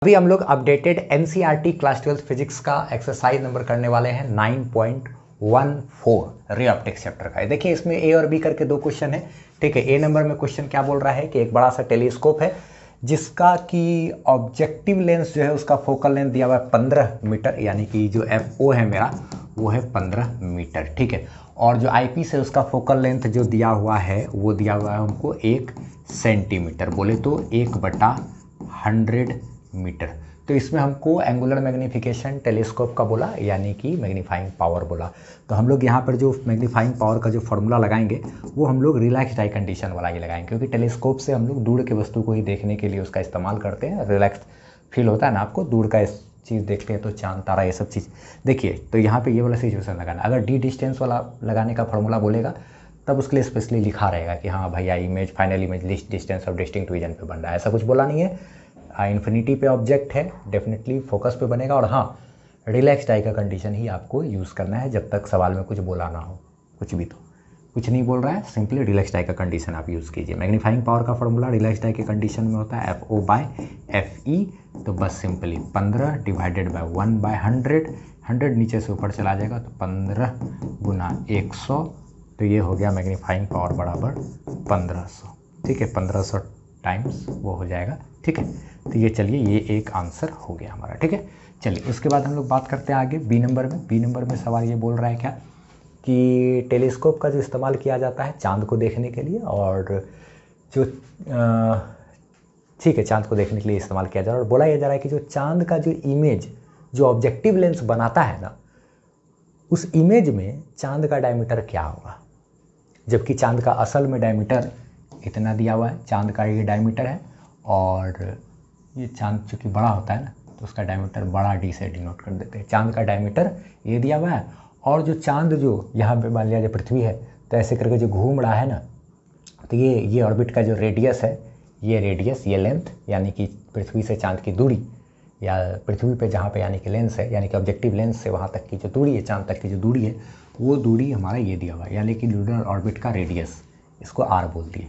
अभी हम लोग अपडेटेड एनसीईआरटी क्लास 12 फिजिक्स का एक्सरसाइज नंबर करने वाले हैं 9.14 रे ऑप्टिक्स चैप्टर का। देखिए इसमें ए और बी करके दो क्वेश्चन है। ठीक है, ए नंबर में क्वेश्चन क्या बोल रहा है कि एक बड़ा सा टेलीस्कोप है जिसका कि ऑब्जेक्टिव लेंस जो है उसका फोकल लेंथ दिया हुआ है 15 मीटर, यानी कि जो FO है मेरा वो है 15 मीटर। ठीक है, और जो आईपीस है उसका फोकल लेंथ जो दिया हुआ है वो दिया हुआ है हमको 1 सेंटीमीटर, बोले तो 1/100 मीटर। तो इसमें हमको एंगुलर मैग्नीफिकेशन टेलीस्कोप का बोला, यानी कि मैग्नीफाइंग पावर बोला। तो हम लोग यहाँ पर जो मैग्नीफाइंग पावर का जो फॉर्मूला लगाएंगे वो हम लोग रिलैक्स्ड आई कंडीशन वाला ही लगाएंगे, क्योंकि टेलीस्कोप से हम लोग दूर के वस्तु को ही देखने के लिए उसका इस्तेमाल करते हैं। रिलैक्स फील होता है ना आपको, दूर का इस चीज़ देखते हैं तो चांद तारा ये सब चीज़। देखिए तो यहाँ पर ये वाला सिचुएशन लगाना, अगर डी डिस्टेंस वाला लगाने का फॉर्मूला बोलेगा तब उसके लिए स्पेशली लिखा रहेगा कि हाँ भैया image final image list distance of distinct vision पे बन रहा है, ऐसा कुछ बोला नहीं है। इन्फिनिटी पे ऑब्जेक्ट है, डेफिनेटली फोकस पे बनेगा, और हाँ रिलैक्स्ड आई का कंडीशन ही आपको यूज़ करना है जब तक सवाल में कुछ बोला ना हो। कुछ भी तो कुछ नहीं बोल रहा है, सिंपली रिलैक्स्ड आई का कंडीशन आप यूज़ कीजिए। मैग्नीफाइंग पावर का फॉर्मूला रिलैक्स्ड आई के कंडीशन में होता है FO/FE। तो बस सिंपली 15 डिवाइडेड बाय 1/100, 100 नीचे से ऊपर चला जाएगा तो 15 गुना 100, तो ये हो गया मैग्नीफाइंग पावर बराबर 1500। ठीक है, 1500 टाइम्स वो हो जाएगा। ठीक है, तो ये चलिए ये एक आंसर हो गया हमारा। ठीक है, चलिए उसके बाद हम लोग बात करते हैं आगे बी नंबर में। बी नंबर में सवाल ये बोल रहा है क्या कि टेलीस्कोप का जो इस्तेमाल किया जाता है चांद को देखने के लिए, और जो ठीक है चांद को देखने के लिए इस्तेमाल किया जा रहा है, और बोला यह जा रहा है कि जो चांद का जो इमेज जो ऑब्जेक्टिव लेंस बनाता है ना, उस इमेज में चांद का डायमीटर क्या होगा, जबकि चांद का असल में डायमीटर इतना दिया हुआ है। चांद का ये डायमीटर है, और ये चांद चूँकि बड़ा होता है ना तो उसका डायमीटर बड़ा D से डिनोट कर देते हैं। चांद का डायमीटर ये दिया हुआ है, और जो चांद जो यहाँ पे मान लिया जो पृथ्वी है तो ऐसे करके जो घूम रहा है ना, तो ये ऑर्बिट का जो रेडियस है, ये रेडियस ये लेंथ, यानी कि पृथ्वी से चांद की दूरी, या पृथ्वी पे जहाँ पे यानी कि लेंस है, यानी कि ऑब्जेक्टिव लेंस से वहाँ तक की जो दूरी है, चांद तक की जो दूरी है, वो दूरी हमारा ये दिया हुआ है, यानी कि लूनर ऑर्बिट का रेडियस, इसको R बोल दिए।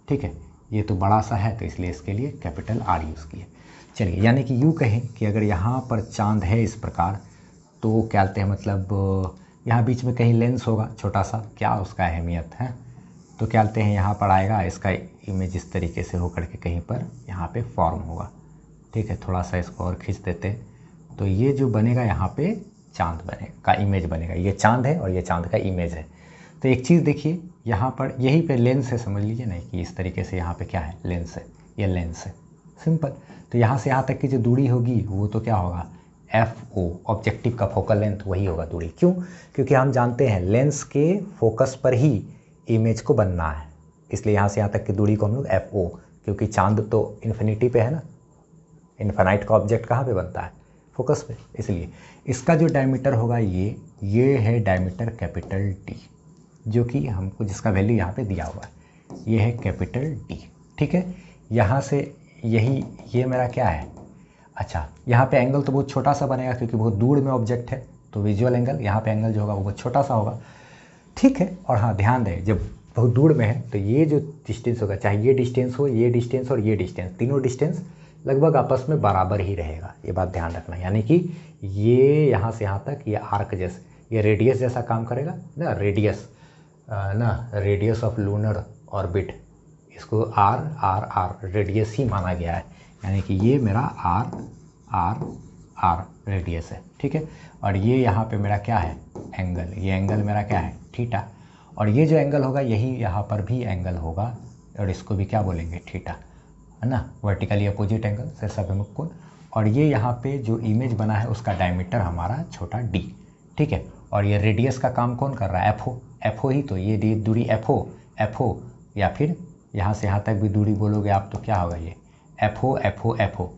ठीक है, ये तो बड़ा सा है तो इसलिए इसके लिए कैपिटल R यूज़ किए। चलिए, यानी कि यूँ कहें कि अगर यहाँ पर चांद है इस प्रकार, तो क्या कहते हैं मतलब यहाँ बीच में कहीं लेंस होगा छोटा सा, क्या उसका अहमियत है, तो क्या कहते हैं यहाँ पर आएगा इसका इमेज इस तरीके से होकर के कहीं पर यहाँ पे फॉर्म होगा। ठीक है, थोड़ा सा इसको और खींच देते हैं, तो ये जो बनेगा यहाँ पे चांद बनेगा का इमेज बनेगा, ये चांद है और ये चांद का इमेज है। तो एक चीज़ देखिए यहाँ पर यहीं पे लेंस है, समझ लीजिए ना कि इस तरीके से यहाँ पे क्या है, लेंस है, ये लेंस है, सिंपल। तो यहाँ से यहाँ तक की जो दूरी होगी वो तो क्या होगा, FO, ऑब्जेक्टिव का फोकल लेंथ वही होगा दूरी। क्यों? क्योंकि हम जानते हैं लेंस के फोकस पर ही इमेज को बनना है, इसलिए यहाँ से यहाँ तक की दूरी को हम लोग FO, क्योंकि चांद तो इन्फिनिटी पे है ना, इन्फिनाइट का ऑब्जेक्ट कहाँ पे बनता है, फोकस पे, इसलिए इसका जो डायमीटर होगा ये है डायमीटर कैपिटल D, जो कि हमको जिसका वैल्यू यहाँ पे दिया हुआ है, ये है कैपिटल D। ठीक है, यहाँ से यही ये मेरा क्या है, अच्छा यहाँ पे एंगल तो बहुत छोटा सा बनेगा क्योंकि बहुत दूर में ऑब्जेक्ट है, तो विजुअल एंगल यहाँ पे एंगल जो होगा वो बहुत छोटा सा होगा। ठीक है, और हाँ ध्यान दें जब बहुत दूर में है तो ये जो डिस्टेंस होगा, चाहे ये डिस्टेंस हो, ये डिस्टेंस और ये डिस्टेंस, तीनों डिस्टेंस लगभग आपस में बराबर ही रहेगा, ये बात ध्यान रखना। यानी कि ये यहाँ से यहाँ तक ये आर्क जैसे, ये रेडियस जैसा काम करेगा ना, रेडियस ऑफ लूनर ऑर्बिट, इसको R रेडियस ही माना गया है, यानी कि ये मेरा R रेडियस है। ठीक है, और ये यहाँ पे मेरा क्या है, एंगल, ये एंगल मेरा क्या है, थीटा, और ये जो एंगल होगा यही यहाँ पर भी एंगल होगा, और इसको भी क्या बोलेंगे, थीटा, है ना, वर्टिकली अपोजिट एंगल, शीर्षाभिमुख कोण। और ये यहाँ पे जो इमेज बना है उसका डायमीटर हमारा छोटा D। ठीक है, और ये रेडियस का काम कौन कर रहा है, FO ही तो, ये दूरी FO, या फिर यहाँ से यहाँ तक भी दूरी बोलोगे आप तो क्या होगा, ये FO,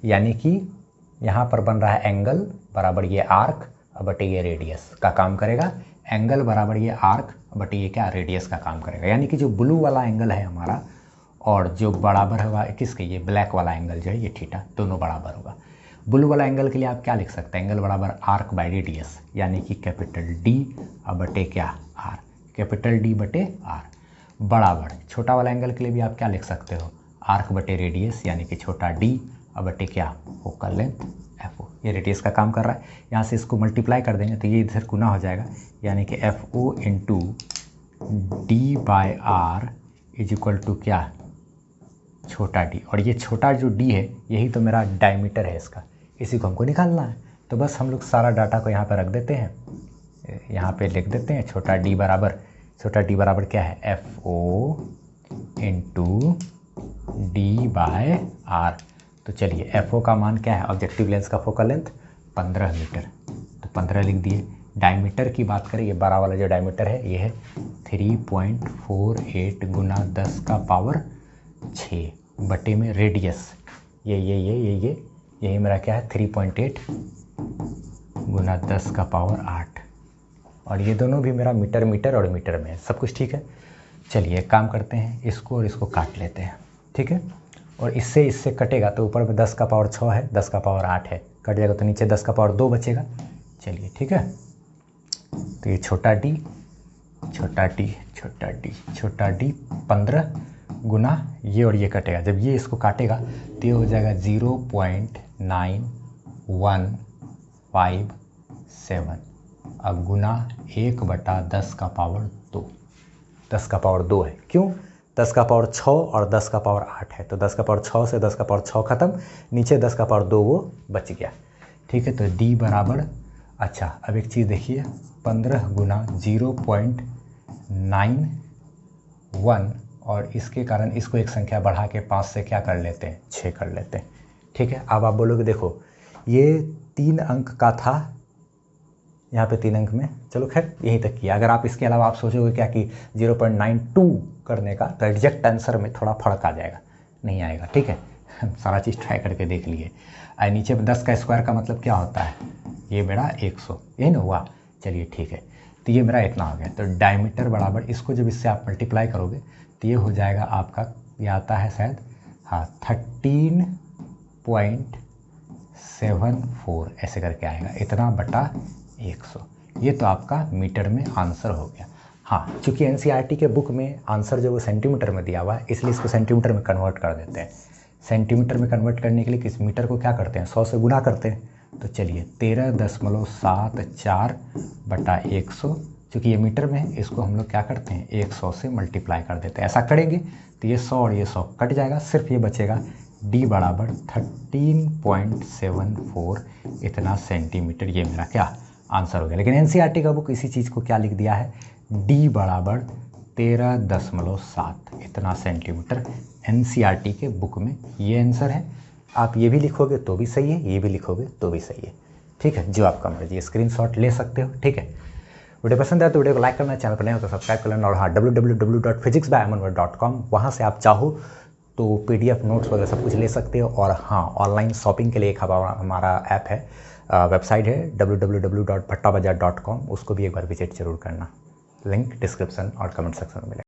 यानी कि यहाँ पर बन रहा है एंगल बराबर ये आर्क बटे ये रेडियस का काम करेगा, एंगल बराबर ये आर्क बटे ये क्या, रेडियस का काम करेगा। यानी कि जो ब्लू वाला एंगल है हमारा और जो बराबर होगा किसके, ये ब्लैक वाला एंगल जो है ये थीटा, दोनों बराबर होगा। ब्लू वाला एंगल के लिए आप क्या लिख सकते हैं, एंगल बराबर आर्क बाई रेडियस, यानी कि कैपिटल D बटे क्या, R, कैपिटल D बटे R बराबर। छोटा वाला एंगल के लिए भी आप क्या लिख सकते हो, आर्क बटे रेडियस, यानी कि छोटा D और बटे क्या, फोकल लेंथ FO। ये रेडियस का काम कर रहा है। यहाँ से इसको मल्टीप्लाई कर देंगे तो ये इधर गुना हो जाएगा, यानी कि FO into D/R is equal to क्या, छोटा d। और ये छोटा जो d है यही तो मेरा डायमीटर है इसका, इसी को हमको निकालना है। तो बस हम लोग सारा डाटा को यहाँ पर रख देते हैं, यहाँ पे लिख देते हैं छोटा d बराबर क्या है, FO इंटू D/R। तो चलिए FO का मान क्या है, ऑब्जेक्टिव लेंस का फोकल लेंथ 15 मीटर, तो 15 लिख दिए। डायमीटर की बात करें, ये बड़ा वाला जो डायमीटर है ये है 3.48 गुना 10 का पावर 6 बटे में रेडियस, यही मेरा क्या है 3.8 गुना 10 का पावर 8, और ये दोनों भी मेरा मीटर और मीटर में है, सब कुछ ठीक है। चलिए एक काम करते हैं, इसको और इसको काट लेते हैं, ठीक है। और इससे कटेगा तो ऊपर में 10 का पावर 6 है, 10 का पावर 8 है, कट जाएगा तो नीचे 10 का पावर 2 बचेगा। चलिए ठीक है, तो ये छोटा d 15 गुना ये और ये कटेगा, जब ये इसको काटेगा तो ये हो जाएगा 0.9157 अब गुना 1/10 का पावर 2, 10 का पावर 2 है, क्यों, 10 का पावर 6 और 10 का पावर 8 है, तो 10 का पावर 6 से 10 का पावर 6 खत्म, नीचे 10 का पावर 2 वो बच गया, ठीक है। तो d बराबर, अच्छा अब एक चीज़ देखिए, 15 गुना 0.91 और इसके कारण इसको एक संख्या बढ़ा के 5 से क्या कर लेते हैं, 6 कर लेते हैं, ठीक है। अब आप बोलोगे देखो ये 3 अंक का था, यहाँ पे 3 अंक में, चलो खैर यहीं तक किया। अगर आप इसके अलावा आप सोचोगे क्या कि 0.92 करने का, तो एग्जैक्ट आंसर में थोड़ा फर्क आ जाएगा, नहीं आएगा, ठीक है। सारा चीज़ ट्राई करके देख लिए। और नीचे 10 का स्क्वायर का मतलब क्या होता है, ये मेरा 100, यही ना हुआ, चलिए ठीक है। तो ये मेरा इतना हो गया, तो डायमीटर बराबर, इसको जब इससे आप मल्टीप्लाई करोगे तो ये हो जाएगा आपका, ये आता है शायद, हाँ 13.74 ऐसे करके आएगा, इतना बटा 100। ये तो आपका मीटर में आंसर हो गया। हाँ, चूँकि एनसीईआरटी के बुक में आंसर जो वो सेंटीमीटर में दिया हुआ है, इसलिए इसको सेंटीमीटर में कन्वर्ट कर देते हैं। सेंटीमीटर में कन्वर्ट करने के लिए किस मीटर को क्या करते हैं, 100 से गुना करते हैं। तो चलिए 13.74 बटा 100, चूँकि ये मीटर में है, इसको हम लोग क्या करते हैं 100 से मल्टीप्लाई कर देते हैं। ऐसा करेंगे तो ये 100 और ये 100 कट जाएगा, सिर्फ ये बचेगा d बराबर 13.74 इतना सेंटीमीटर, ये मेरा क्या आंसर हो गया। लेकिन एनसीईआरटी का बुक इसी चीज़ को क्या लिख दिया है, d बराबर 13.7 इतना सेंटीमीटर। एनसीईआरटी के बुक में ये आंसर है। आप ये भी लिखोगे तो भी सही है, ये भी लिखोगे तो भी सही है, ठीक है, जो आपका मर्जी, स्क्रीनशॉट ले सकते हो, ठीक है। वीडियो पसंद आए तो वीडियो को लाइक करना, चैनल पर नए हो तो सब्सक्राइब कर लेना, और हाँ www.physicsbyamanvar.com वहाँ से आप चाहो तो PDF नोट्स वगैरह सब कुछ ले सकते हो। और हाँ, ऑनलाइन शॉपिंग के लिए एक हमारा ऐप है, वेबसाइट है www.bhattabazar.com, उसको भी एक बार विजिट जरूर करना। लिंक डिस्क्रिप्शन और कमेंट सेक्शन में मिलेगा।